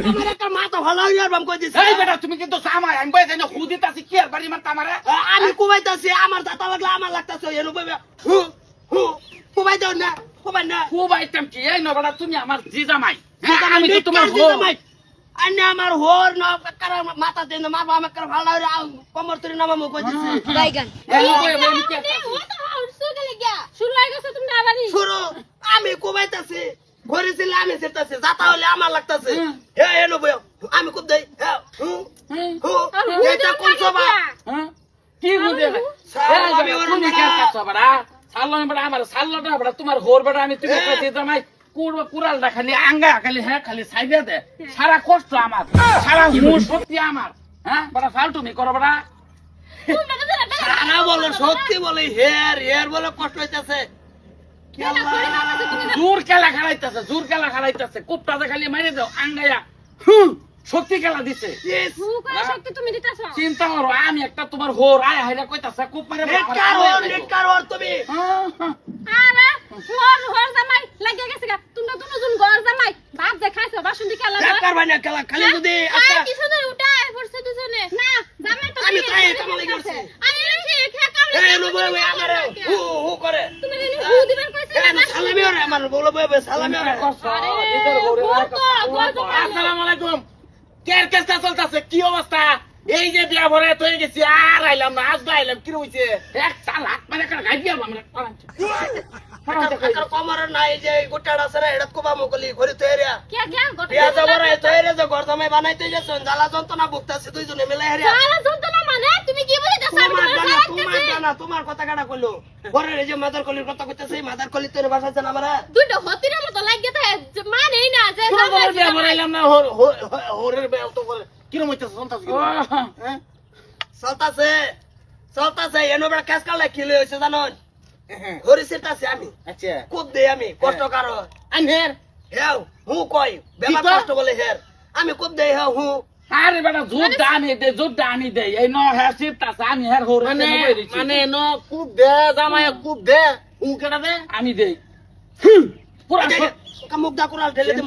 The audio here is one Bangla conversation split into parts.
আমার একটা মাথা ভালো হয়ে যাবে কই দিছি এই বেটা তুমি কিন্তু সামাই আমি বইতে না খুদিতাছি কি আর বাড়ি মারতা আমারে আমি কুবাইতাছি আমার দাতা লাগলা আমার লাগতাছে এনো বইবে হু হু কুবাই দাও না কুবাই না খুব আইটেম কি এই না বেটা তুমি আমার জি জামাই আমি তো তোমার হো আন্নে আমার হোর না কার মাথা দেন মারবা আমার কার ভালো হয়ে কমর তুই নামামু কই দিছি বাইগান এই কই আমি কি শুরু আমি কুবাইতাছি ঘরে ছিল আমি সেটাছি যাতা হলে আমার লাগতাছে হে এনো বই আমি কুব দেই হে হু হু এটা কোন সবা কি বুঝে আমি ওর তুমি কি কাচ্চা বেটা সাল্লো বেটা আমার সাল্লোটা বেটা তোমার হোর বেটা আমি তুমি কইতে জামাই কুড়ালটা খালি আঙ্গা খালি হ্যাঁ খালি সাইডে দে সারা কষ্ট আমার সারা হুঁ শক্তি আমার হ্যাঁ বেটা ফালতুমি করো বেটা সারা বলে সত্যি বলে হেয়ার হেয়ার বলে কষ্ট হইতাছে জোর খেলা খেলাইতেছে কুপটাতে খালি মাইরে দাও আঙ্গাইয়া শক্তি খেলা দিছে চিন্তা করো আমি একটা তোমার হোর আয় হাইরা কইতাছে কুপ মারে নেটকার ওর তুমি নেটকার ভাই না খেলা খালি যদি আমি তাই কামাই করছি এই নবই আমারে হু হু করে সালামি ওরে আমার বলো বই সালামি ওরে আসসালামু আলাইকুম কের কেসটা চলতেছে কি অবস্থা এই যে বিয়া ভরে তো গেছি আর আইলাম না আজ আইলাম কি হইছে এক সাল হাত মানে কার গাইয়া আমরা কমর নাই যে গোটাড়া আছে এটা কোবা মুকলি ঘরে তৈরিয়া বিয়া যাবরে তৈরি যে ঘর জামাই বানাইতে যাচ্ছ জ্বালা যন্ত্রণা ভুগতাছে দুইজনে মিলে হেরিয়া তোমার কথা কাটা কইলো ঘরের এই যে মাদার কলির কথা কইতেছে মাদার কলি তোর বাসাইছে না আমারে বিয়া ভরাইলাম না হোরের বিয়া তো করে কিরম হইতেছে চলতাছে চলতাছে এনো বড় কাজ করলে কি হইছে জানোন ঘরে সেটাছে আমি আচ্ছা খুব দেই আমি কষ্ট কারো আনহের হেও হু কই বেলা কষ্ট বলে হের আমি খুব দেই হেও হু আরে বেটা জোরটা আমি দেই এই ন হ্যাঁ সিটটাছে আমি হের হোর মানে ন খুব দে জামাই খুব দে উ কেটা দে আমি দেই পুরা মুখ দা কোরাল ঢেলে দে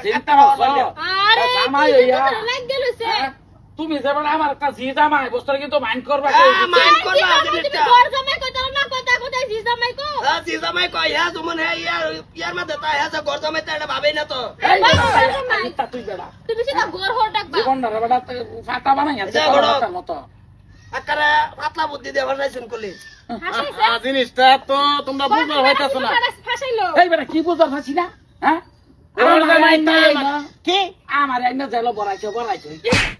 চিন্তা জামাই হইয়া তুমি যে বেটা আমার একটা জি জামাই বস্তর কিন্তু মাইন্ড করবা মাইন্ড করবা জি জামাই কই হ্যাঁ তুমন হ্যাঁ ইয়ার মধ্যে তা হ্যাঁ ঘর জামাই তা এটা ভাবেই না তো তুই বেটা তুমি সেটা গোর হোর ডাকবা জীবনটা বেটা ফাটা বানাই আছে মতো আকারে পাতলা বুদ্ধি দিয়ে ভাষাইছেন কলি জিনিসটা তো তোমরা বুঝতে হইতাছ না এই বেটা কি বুঝতে পারছি না হ্যাঁ কি আমার একনা জেল বড়াইছে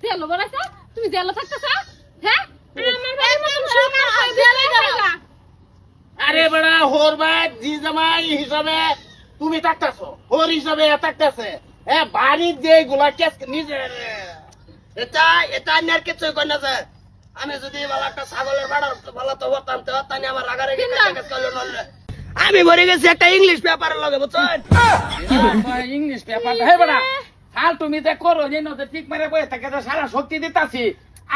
জেল বড়াইছে তুমি জেল থাকতেছ হ্যাঁ আমার ভাই মতন সুন্দর হয় জেলে যাবা আরে বেটা হোর ভাই জি জামাই হিসাবে তুমি থাকতেছো হোর হিসাবে থাকতেছে বাড়ির যে গুলা কেস নিজে এটা এটা আর কিছু কই না যে আমি যদি ভালো একটা ছাগলের বাড়ার ভালো তো হতাম তো তানি আমার রাগারে কেস করলো নলে আমি ভরে গেছি একটা ইংলিশ পেপারের লগে বুঝছেন ইংলিশ পেপার হে বেটা হাল তুমি যে করো যে নতে ঠিক মারে বসে থাকে সারা শক্তি দিতাছি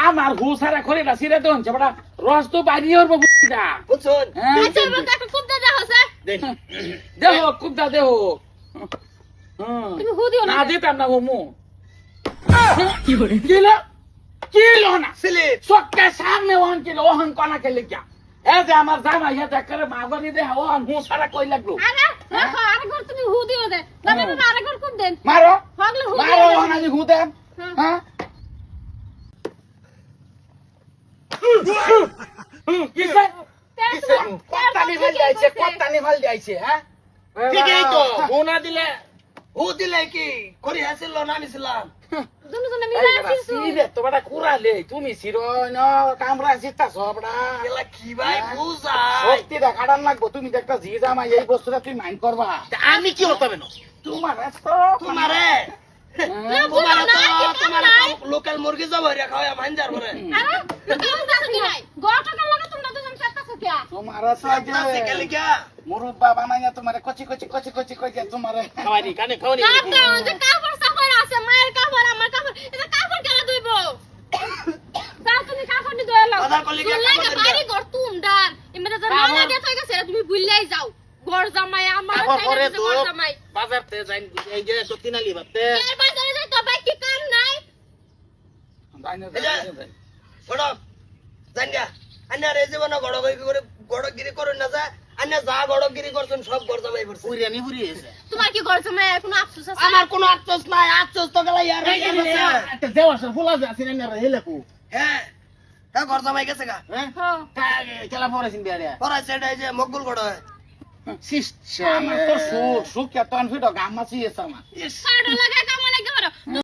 আমার হু সারা খরিটা সিরে দেন বেটা রস তো বাইরে হইব বুঝিটা বুঝছেন আচ্ছা বলতে একটা খুব দাদা হসে দেখো কুদা দেখো তুমি হু দিও না দিতাম না মু কিলো না সিলি সবকে সামনে ওহন কিলো ওহন কনা খেলে क्या যে আমার জামা ইয়া দেখরে মাগরি দে ওহন হু সারা কই লাগলো আরে দেখো আরেকবার তুমি হু দিও দে দাদা আরেকবার খুব দেন মারো হগলে হু মারো ওহন আজি হু দেন হ্যাঁ কিসে কত্তানি ভাল যাইছে হ্যাঁ ঠিকই তো হুনা দিলে হু দিলে কি করি হাসিল না আমি ছিলাম দুজনে মিলে আসিছো সিরে তো বড় কুরালে তুমি সিরো ন কামরা সিতা সবড়া এলা কি ভাই বুঝা সত্যি দেখাড়ান লাগবো তুমি একটা জি জামাই এই বস্তুটা তুমি মাইন্ড করবা আমি কি হতে হবে না তোমার তোমারে তোমার লোকাল মুরগি জব হইরা খাওয়া মানজার করে আরে কেউ জানি নাই গটকার লাগে তোমরা দুজন চারটাছো কি তোমার আছে কালি কি মুরব্বা বানাইয়া তোমারে কচি কচি তোমারে খাওয়ানি কানে খাওয়ানি কাপড় যে কাপড় সাপড় আছে মায়ের কাপড় আমার কাপড় এটা কাপড় কেন ধুইব যাও তুমি কাপড় নি ধুয়ে লাও বাজার করলি কি লাগে বাড়ি ঘর তুমডার এমনে তো না লাগে তো গেছে তুমি ভুললাই যাও ঘর জামাই আমার ঘরে তো ঘর জামাই বাজার তে যাই এই যে তো তিনালি ভাবতে এর বাজারে যাই তো ভাই কি কাম নাই গড় জানিয়া আন্যার এই জীবনে গড়গিরি করুন না যা আন্যা যা গড়গিরি করছেন সব গড় জামাই করছে পুরিয়ানি পুরিয়েছে তোমার কি করছো মে কোনো আফসোস আছে আমার কোনো আফসোস নাই আফসোস তো গেলা ইয়ার একটা দেওয়ার ফুলা আছে না হেলেকু হ্যাঁ হ্যাঁ গড় জামাই গেছে গা হ্যাঁ হ্যাঁ খেলা পড়াইছেন বিয়ারে পড়াইছে এটা এই যে মকবুল গড় শিষ্ট আমার তো সুখ সুখ কেতন ফিটো গাম মাছি এসে আমার ইস কাটো লাগা